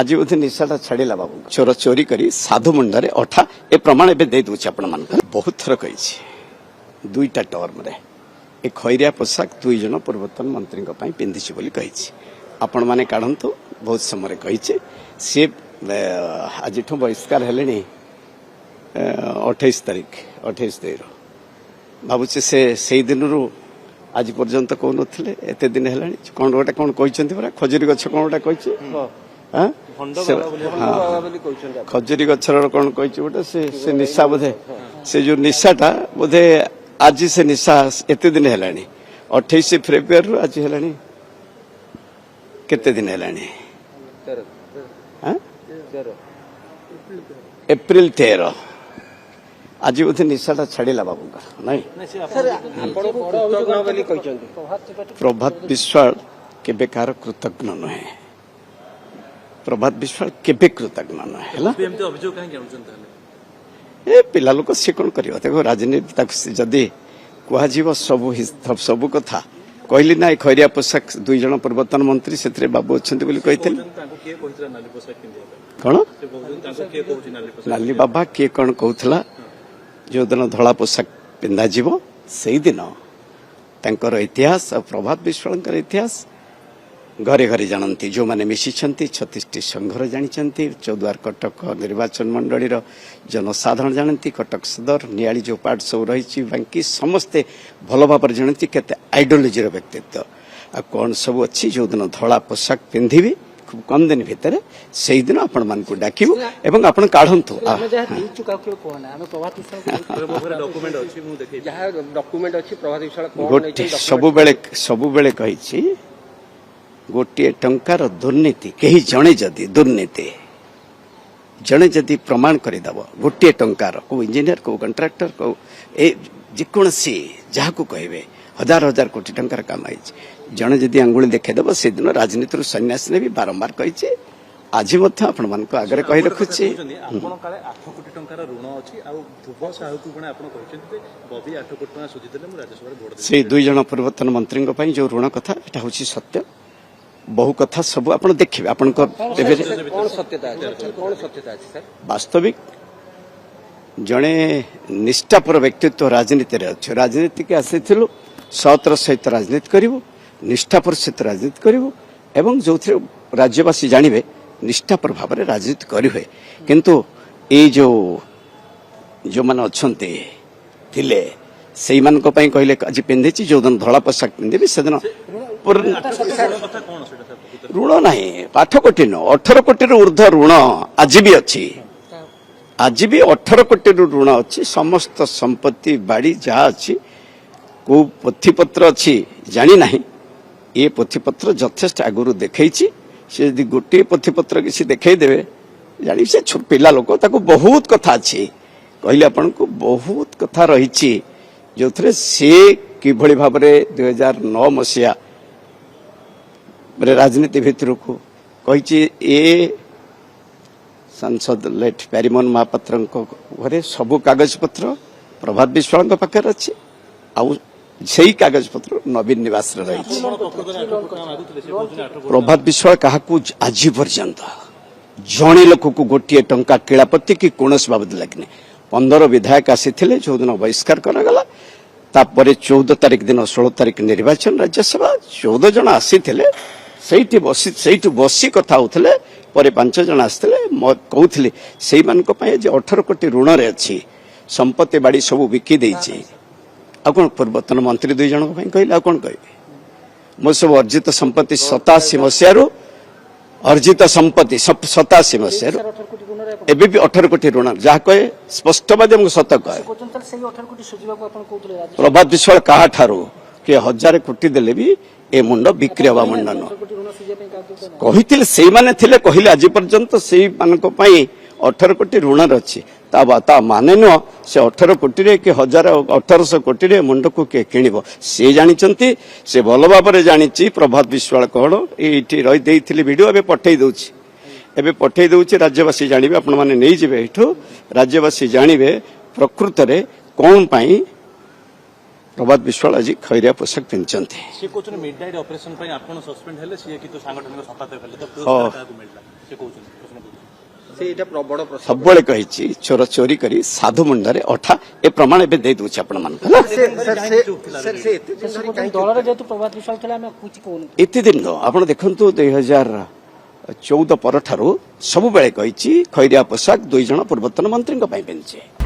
आज बोधे निशाटा छाड़ा बाबू चोर चोरी कर साधु मुंडे अठा ए प्रमाण ए दे दूचे आपण मान बहुत थर कही दुईटा टर्म रे ए खैरिया पोशाक दुई जन पूर्वतन मंत्री पिंधि कही आपण मैंने काढ़तु बहुत समय कही सी आज बहिष्कार है 28 तारीख 28 भावुचे से दिन रू आज पर्यंत कौन थे एत दिन है कौन गोटे कौन कहते परा खजुरी गछ कौन गोटे कही खजुरी गछर कौन कही गोटे से निशा बोधे से जो निशाटा बोधे आज से निशा एत दिन है 28 फेब्रुआरी रू आज है केते दिन है एप्रिल 13 आज बोधे निशाटा छाड़ा बाबू का नहीं प्रभात विश्वाल केबे कार कृतज्ञ नुहे प्रभात विश्वाल केबे कृतज्ञ नुहे ए पिला लोक सी कौन कर राजनीति जदि कह सबू कथा कहली ना खैरिया पोशाक दुई जन पूर्वतन मंत्री से बाबू अच्छा कौन नाली बाबा किए कौन कहला जो दिन धला पोशाक पिंधा जीव से दिन तंकर इतिहास और प्रभात विश्वाल इतिहास घरे घरे जानती जो मैंने मिशी 36टी संघर जानते चौद्वार कटक निर्वाचन मंडली जनसाधारण जानती कटक सदर नियाली जो पार्ट सब रही बाकी समस्ते भल भाव जानती केते आइडियोलॉजी व्यक्तित्व आ कौन सब अच्छी जो दिन धला पोशाक पिंधि खूब कम दिन भितर से दिन आपण मान को डाकिबु एवं आपण काढंतु सबु बेले कही गोटे टंकार दुर्नीति कहीं जड़े जदि दुर्नीति जड़े जदि प्रमाण करदेव गोटे टंकार को इंजीनियर को कंट्राक्टर को जेकोसी जहाँ को कहे हजार हजार कोटी टंकार कमाई जड़े जदि आंगुली देखेदेव से दिन राजनीति सन्यास ने भी बारंबार कही आज आपण मान आगे कही रखुच्छे से दुई जन पूर्वतन मंत्री जो ऋण कथा यहाँ हूँ सत्य बहु कथा सब आप देखिए आपण वास्तविक जड़े निष्ठापर व्यक्तित्व राजनीति अच्छे राजनीति के आसी सतर सहित राजनीति करूँ निष्ठापर सहित राजनीति करूँ एवं जो राज्यवासी जानवे निष्ठापर भाव में राजनीति करें किंतु ये जो मैंने अच्छा से कहले आज पिंधि जो दिन धला पोशाक पिंधि से दिन ऋण ना 8 कोटी न 18 कोटी ऊर्ध ऋण आज भी अच्छी आज भी 18 कोटी ऋण अच्छी समस्त संपत्ति बाड़ी जहाँ अच्छी को पोथीपत्र अच्छी जानी ना ये पोथीपत्र यथेष्ट आगुरी देखी से यदि गोटे पोथीपत्र किसी देखईदेवे जानी से पिला लोक बहुत कथा अच्छी कहले आपन को बहुत कथा रही जो थे से किभली भाव 2009 मसीहा राजनीति भितर को कही ए सांसद लेट प्यारीमोहन महापात्र घरे सबू कागज पत्र प्रभात विश्वाल पाखे अच्छे आउ से कागज पत्र नवीन निवास रही प्रभात विश्वाल क्या आज पर्यंत जड़े लोक को गोटे टंका किलापति कि कौन बाबद लगे 15 विधायक आसी जो दिन बहिष्कार करागला 14 तारीख दिन 16 तारीख निर्वाचन राज्यसभा 14 जन आसी बसी कथा होते 5 जन आसते कहते से 18 कोटी ऋण रे अच्छी संपत्ति बाड़ी सब बिकी देछि आ कौन पूर्वतन मंत्री दुई जन कहले आ कौन कहे मो सब अर्जित संपत्ति 87 मसीह अर्जित संपत्ति 87 मसीह एबे भी 18 कोटी ऋण जहाँ कहे स्पष्टवादी सत कहे प्रभात विश्वाल क्या कि 1000 कोटी देले भी ए मुंड बिक्री हवा मुंड न कही से कहले आज पर्यंत से 18 कोटी ऋण अच्छी ता माने नुह से 18 कोटी रे कि 1800 कोटी रे मुंड को किए किणव से जानी से भल भाव जानी प्रभात विश्वाल कौन ये रही वीडियो ए पठे दूची एबे पठे दूची राज्यवासी जानवे आपण माने नहीं जिवे एठो राज्यवासी जानवे प्रकृत रे कौन पाई प्रभात विश्वाल आज खैरिया पोशाक पिंधते से कहते मिडनाइट ऑपरेशन पे आपण सस्पेंड हेले से कि तो सांगठनिक सत्ता हेले तो पुरस्कार काको मिलला से कहते से एटा बड़ प्रश्न सबले कहिछि चोर चोरी करी साधु मुंडरे अठा ए प्रमाण एबे दे दूछि आपण मान दलर जेतु प्रभात विश्वाल थला हम कुछ कोन एते दिन दो आपण देखंतु 2014 पर ठारू सब बेले कहिछि खैरिया पोशाक दुई जण पूर्वतन मंत्री को पई पिंधे